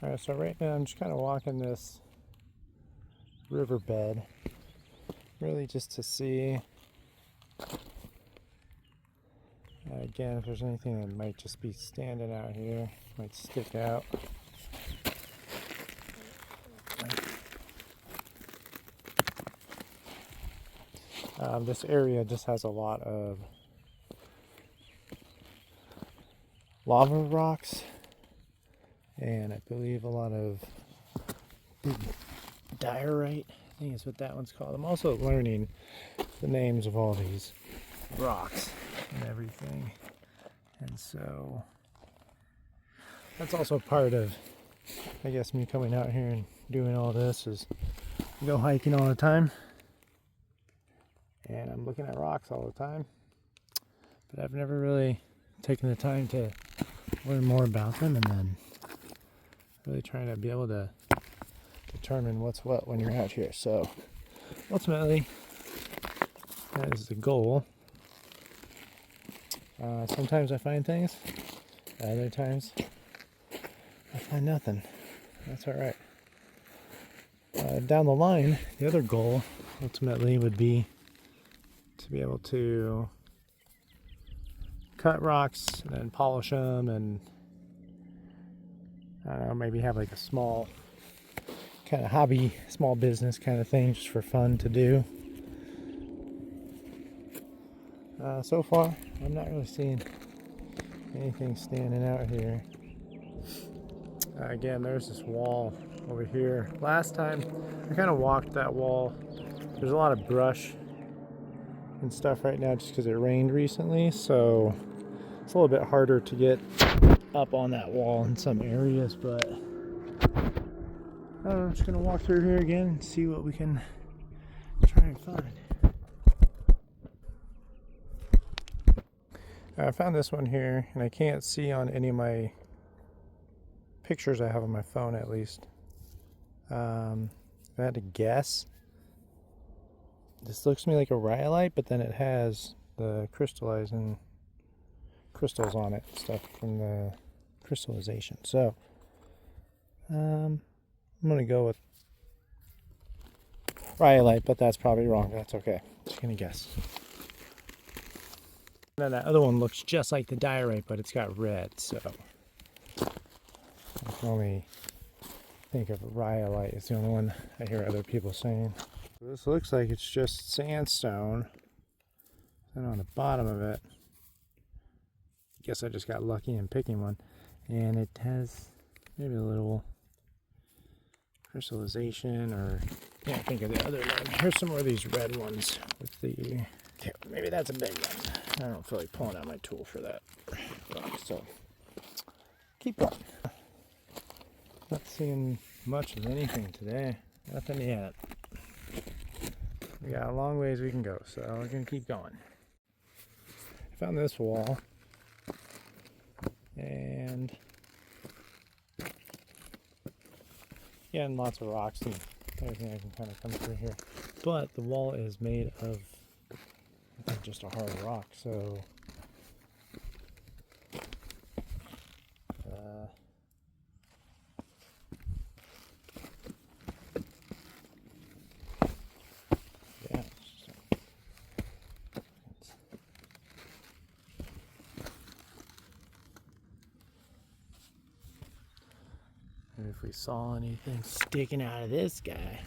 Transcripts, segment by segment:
Alright, so right now I'm just kind of walking this riverbed, really just to see, again, if there's anything that might just be standing out here, might stick out. This area just has a lot of lava rocks, and I believe a lot of big diorite, I think is what that one's called. I'm also learning the names of all these rocks and everything, and so that's also part of, I guess, me coming out here and doing all this is go hiking all the time, and I'm looking at rocks all the time, but I've never really taken the time to learn more about them and then really trying to be able to determine what's what when you're out here. So ultimately, that is the goal. Sometimes I find things, other times I find nothing. That's all right. Down the line, the other goal ultimately would be to be able to cut rocks and then polish them, and I don't know, maybe have like a small kind of hobby, small business kind of thing just for fun to do. So far, I'm not really seeing anything standing out here. Again, there's this wall over here. Last time I kind of walked that wall. There's a lot of brush and stuff right now just because it rained recently, so it's a little bit harder to get up on that wall in some areas, but I don't know, I'm just gonna walk through here again and see what we can try and find. I found this one here, and I can't see on any of my pictures I have on my phone, at least. If I had to guess, this looks to me like a rhyolite, but then it has the crystallizing crystals on it, stuff from the crystallization. So I'm gonna go with rhyolite, but that's probably wrong. That's okay. Just gonna guess. And then that other one looks just like the diorite, but it's got red, so I can only think of rhyolite. It's the only one I hear other people saying. This looks like it's just sandstone, and on the bottom of it, I guess I just got lucky in picking one, and it has maybe a little crystallization, or I can't think of the other one. Here's some more of these red ones with the, okay, maybe that's a big one. I don't feel like pulling out my tool for that rock, so keep going. Not seeing much of anything today. Nothing yet. We got a long ways we can go, so we're gonna keep going. I found this wall, and yeah, and lots of rocks and everything I can kind of come through here. But the wall is made of, I think, just a hard rock, so yeah. Maybe if we saw anything sticking out of this guy.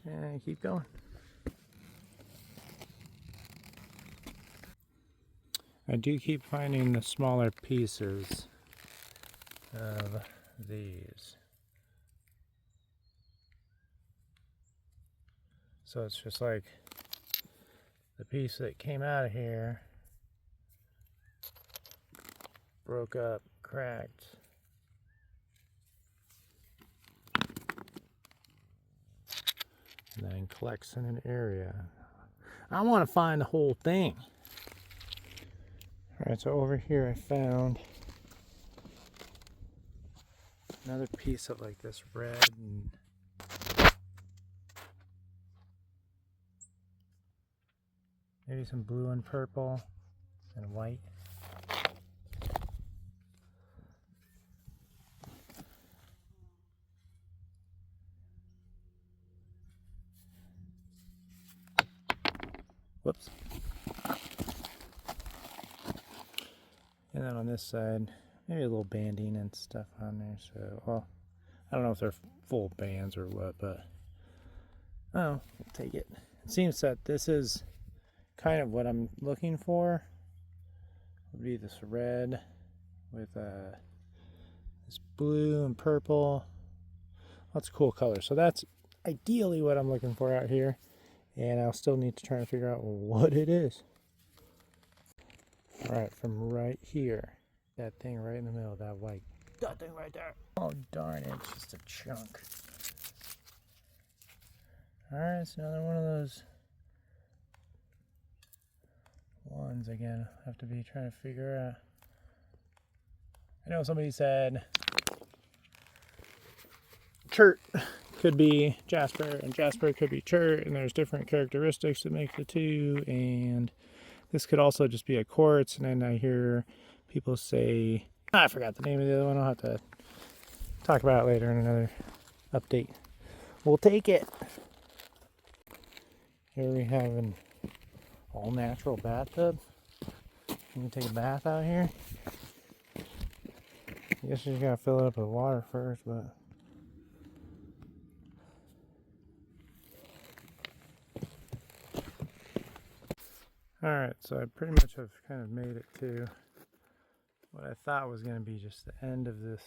And keep going. I do keep finding the smaller pieces of these. So it's just like the piece that came out of here broke up, cracked. And then collects in an area. I want to find the whole thing. Alright, so over here I found another piece of like this red and Maybe some blue and purple and white. Whoops. And then on this side, maybe a little banding and stuff on there. So, well, I don't know if they're full bands or what, but oh, I'll take it. It seems that this is kind of what I'm looking for. Would be this red with this blue and purple. Lots of cool colors. So that's ideally what I'm looking for out here. And I'll still need to try and figure out what it is. Alright, from right here. That thing right in the middle, that white. That thing right there. Oh darn it, it's just a chunk. Alright, it's another one of those ones again. I have to be trying to figure out. I know somebody said chert could be jasper and jasper could be chert, and there's different characteristics that make the two, and this could also just be a quartz. And then I hear people say, I forgot the name of the other one. I'll have to talk about it later in another update. We'll take it. Here we have an all natural bathtub. Can you take a bath out here? I guess you just gotta fill it up with water first, but alright, so I pretty much have kind of made it to what I thought was going to be just the end of this.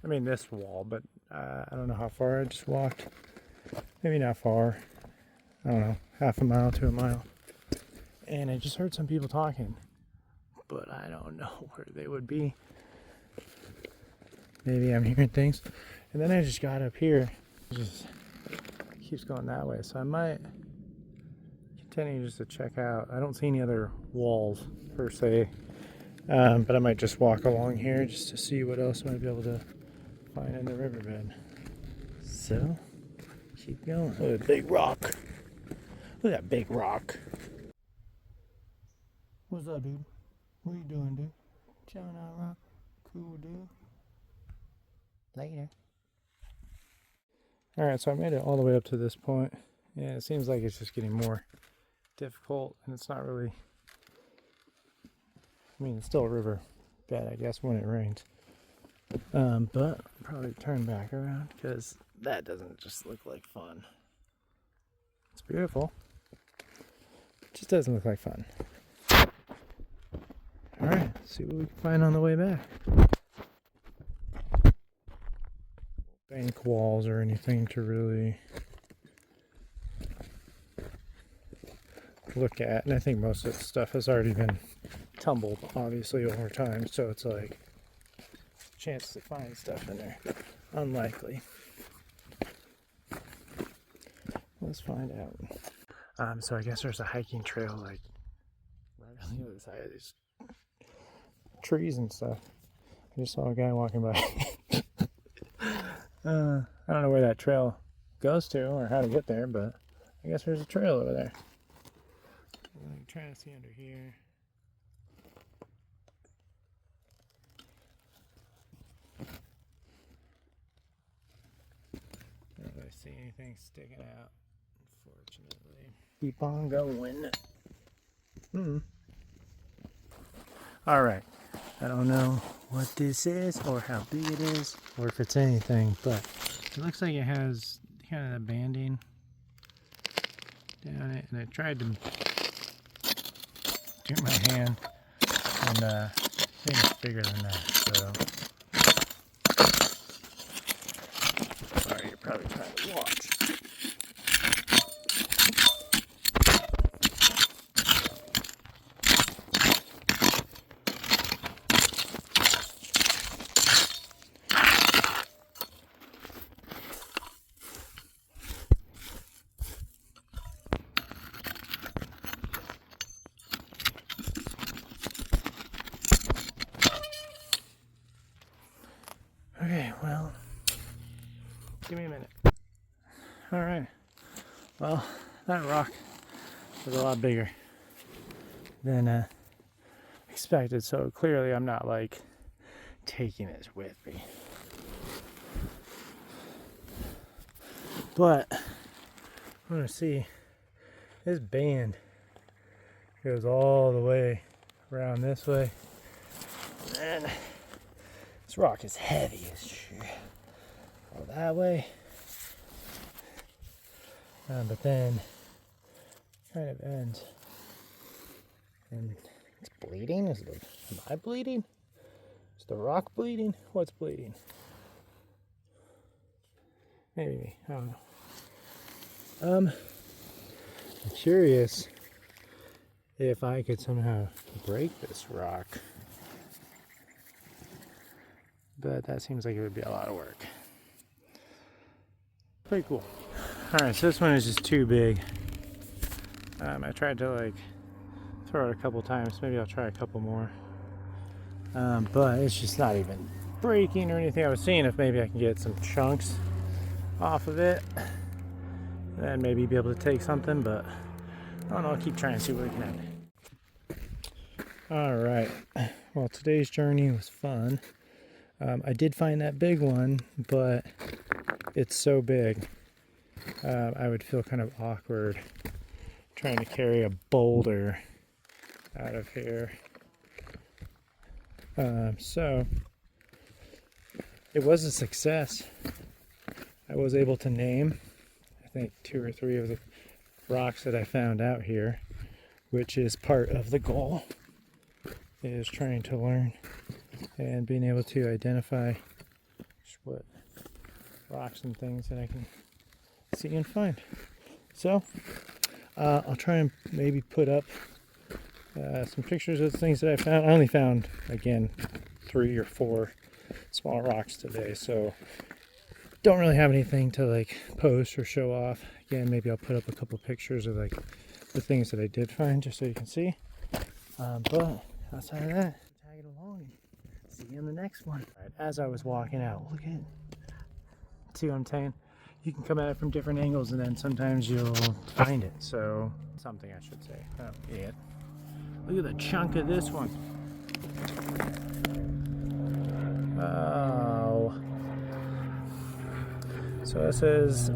I mean, this wall, but I don't know how far I just walked. Maybe not far. I don't know, half a mile to a mile. And I just heard some people talking, but I don't know where they would be. Maybe I'm hearing things. And then I just got up here. It just keeps going that way, so I might continue just to check out. I don't see any other walls per se, but I might just walk along here just to see what else I might be able to find in the riverbed. So, keep going. Look at that big rock. Look at that big rock. What's up, dude? What are you doing, dude? Chilling out, rock. Cool, dude. Later. Alright, so I made it all the way up to this point. Yeah, it seems like it's just getting more difficult, and it's not really, I mean, it's still a river bed, I guess, when it rains. But I'll probably turn back around because that doesn't just look like fun. It's beautiful. It just doesn't look like fun. Alright, see what we can find on the way back. Bank walls or anything to really look at, and I think most of the stuff has already been tumbled obviously over time, so it's like chance to find stuff in there unlikely. Let's find out. So I guess there's a hiking trail like right on the other side of these trees and stuff. I just saw a guy walking by. I don't know where that trail goes to or how to get there, but I guess there's a trail over there. I'm trying to see under here. I don't really see anything sticking out, unfortunately. Keep on going. Alright. I don't know what this is or how big it is or if it's anything, but it looks like it has kind of the banding down it, and I tried to get my hand, and I think it's bigger than that, so sorry, you're probably trying to watch. Okay, well, give me a minute. Alright, well, that rock was a lot bigger than expected. So clearly I'm not like taking this with me. But I want to see, this band goes all the way around this way. And this rock is heavy as shit. All that way. But then kind of ends. And it's bleeding? Am I bleeding? Is the rock bleeding? What's bleeding? Maybe me. I don't know. I'm curious if I could somehow break this rock. But that seems like it would be a lot of work. Pretty cool. Alright, so this one is just too big. I tried to like throw it a couple times. Maybe I'll try a couple more. But it's just not even breaking or anything. I was seeing if maybe I can get some chunks off of it. And maybe be able to take something, but I don't know. I'll keep trying to see what we can have. Alright. Well, today's journey was fun. I did find that big one, but it's so big. I would feel kind of awkward trying to carry a boulder out of here. So it was a success. I was able to name, I think, 2 or 3 of the rocks that I found out here, which is part of the goal, is trying to learn and being able to identify what rocks and things that I can see and find. So I'll try and maybe put up some pictures of the things that I found. I only found, again, 3 or 4 small rocks today, so don't really have anything to like post or show off. Again, maybe I'll put up a couple pictures of like the things that I did find, just so you can see. But outside of that, tag it along and see you in the next one. Right, as I was walking out, look at it. See what I'm saying? You can come at it from different angles, and then sometimes you'll find it. So something I should say. Oh, idiot. Look at the chunk of this one. Oh. So this is,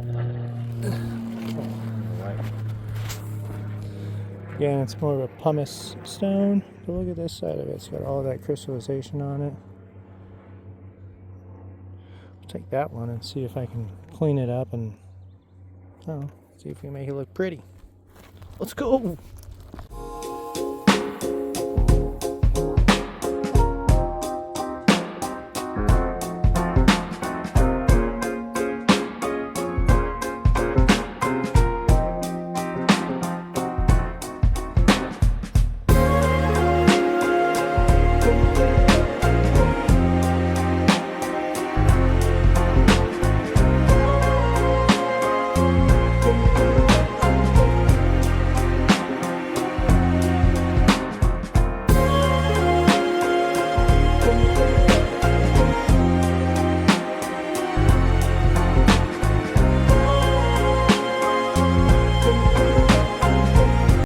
again, it's more of a pumice stone, but look at this side of it. It's got all that crystallization on it. I'll take that one and see if I can clean it up and see if we can make it look pretty. Let's go!